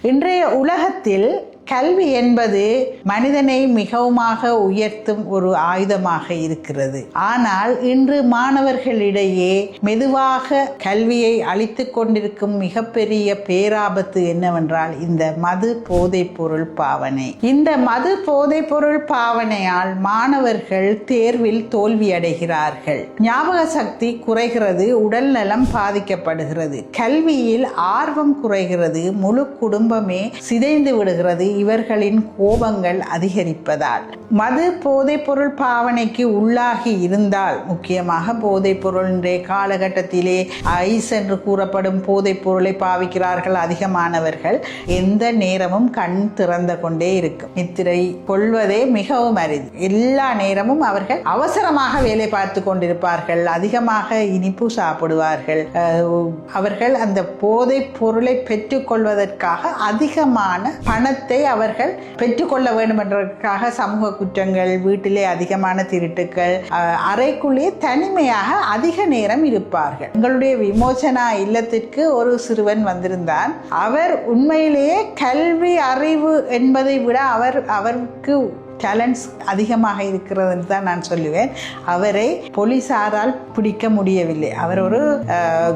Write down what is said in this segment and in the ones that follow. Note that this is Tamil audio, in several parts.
இன்றைய உலகத்தில் கல்வி என்பது மனிதனை மிகவுமாக உயர்த்தும் ஒரு ஆயுதமாக இருக்கிறது. ஆனால் இன்று மாணவர்களிடையே மெதுவாக கல்வியை அளித்துக் கொண்டிருக்கும் மிகப்பெரிய பேராபத்து என்னவென்றால் இந்த மது போதைப் பொருள் பாவனை. இந்த மது போதைப் பொருள் பாவனையால் மாணவர்கள் தேர்வில் தோல்வியடைகிறார்கள், ஞாபக சக்தி குறைகிறது, உடல் நலம் பாதிக்கப்படுகிறது, கல்வியில் ஆர்வம் குறைகிறது, முழு குடும்பமே சிதைந்து விடுகிறது. இவர்களின் கோபங்கள் அதிகரிப்பதால் மது போதைப் பொருள் பாவனைக்கு உள்ளாகி இருந்தால், முக்கியமாக போதைப் பொருள் இன்றைய காலகட்டத்திலே ஐஸ் என்று கூறப்படும் போதைப் பொருளை பாவிக்கிறார்கள் அதிகமானவர்கள். எந்த நேரமும் கண் திறந்து கொண்டே இருக்கும், நித்திரை கொள்வதே மிகவும் அரிது. எல்லா நேரமும் அவர்கள் அவசரமாக வேலை பார்த்து கொண்டிருப்பார்கள், அதிகமாக இனிப்பு சாப்பிடுவார்கள். அவர்கள் அந்த போதைப் பொருளை பெற்றுக்கொள்வதற்காக அதிகமான பணத்தை அவர்கள் பெற்றுக்கொள்ள வேண்டும் என்பதற்காக சமூக குற்றங்கள், வீட்டிலே அதிகமான திருட்டுக்கள், அறைக்குள்ளே தனிமையாக அதிக நேரம் இருப்பார்கள். எங்களுடைய விமோசனா இல்லத்திற்கு ஒரு சிறுவன் வந்திருந்தான். அவர் உண்மையிலேயே கல்வி அறிவு என்பதை விட அவருக்கு டேலண்ட்ஸ் அதிகமாக இருக்கிறது என்று தான் நான் சொல்லுவேன். அவரை போலீசாரால் பிடிக்க முடியவில்லை. அவர் ஒரு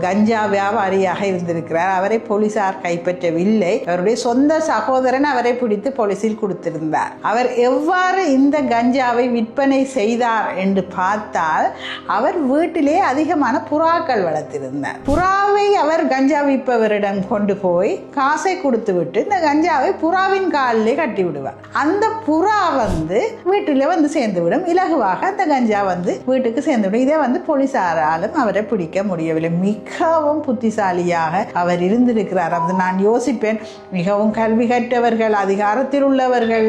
கஞ்சா வியாபாரியாக இருந்திருக்கிறார். அவரை போலீசார் கைப்பற்றவில்லை. அவருடைய சொந்த சகோதரன் அவரை பிடித்து போலீசில் கொடுத்திருந்தார். அவர் எவ்வாறு இந்த கஞ்சாவை விற்பனை செய்தார் என்று பார்த்தால், அவர் வீட்டிலே அதிகமான புறாக்கள் வளர்த்திருந்தார். புறாவை அவர் கஞ்சா விற்பவரிடம் கொண்டு போய் காசை கொடுத்து விட்டு இந்த கஞ்சாவை புறாவின் காலிலே கட்டி விடுவார். அந்த புறா வீட்டில சேர்ந்து விடும். இலகுவாக அந்த கஞ்சா வீட்டுக்கு சேர்ந்து விடும். இதை போலீசாராலும் அவரை பிடிக்க முடியவில்லை. மிகவும் புத்திசாலியாக அவர் இருந்திருக்கிறார். அது நான் யோசிப்பேன், மிகவும் கல்வி கற்றவர்கள், அதிகாரத்தில் உள்ளவர்கள்,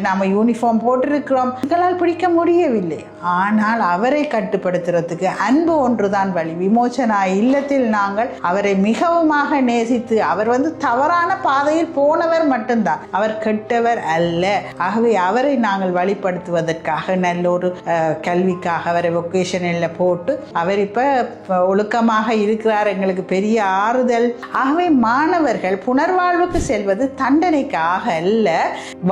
நாம யூனிஃபார்ம் போட்டிருக்கிறோம், எங்களால் பிடிக்க முடியவில்லை. ஆனால் அவரை கட்டுப்படுத்துறதுக்கு அன்பு ஒன்றுதான் வழி. விமோசனா இல்லத்தில் நாங்கள் அவரை மிகவுமாக நேசித்து, அவர் தவறான பாதையில் போனவர் மட்டும்தான், அவர் கெட்டவர் அல்ல. ஆகவே அவரை நாங்கள் வழிபடுத்துவதற்காக நல்ல ஒரு கல்விக்காக அவரை வொகேஷனில் போட்டு அவர் இப்ப ஒழுக்கமாக இருக்கிறார். எங்களுக்கு பெரிய ஆறுதல். ஆகவே மாணவர்கள் புனர்வாழ்வுக்கு செல்வது தண்டனைக்காக அல்ல,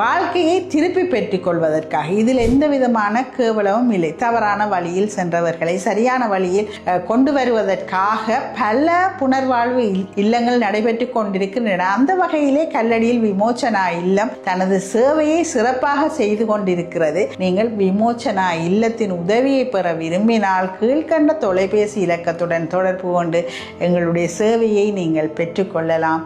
வாழ்க்கையை திருப்பி பெற்றுக் கொள்வதற்காக. இதில் எந்த விதமான கேவலமும் இல்லை. தவறான வழியில் சென்றவர்களை சரியான வழியில் கொண்டு வருவதற்காக பல புனர்வாழ்வு இல்லங்கள் நடைபெற்றுக் கொண்டிருக்கின்றன. அந்த வகையிலே கல்லடியில் விமோசனா இல்லம் தனது சேவையை சிறப்பாக செய்து கொண்டிருக்கிறது. நீங்கள் விமோசனா இல்லத்தின் உதவியை பெற விரும்பினால் கீழ்கண்ட தொலைபேசி இலக்கத்துடன் தொடர்பு கொண்டு எங்களுடைய சேவையை நீங்கள் பெற்றுக்கொள்ளலாம்.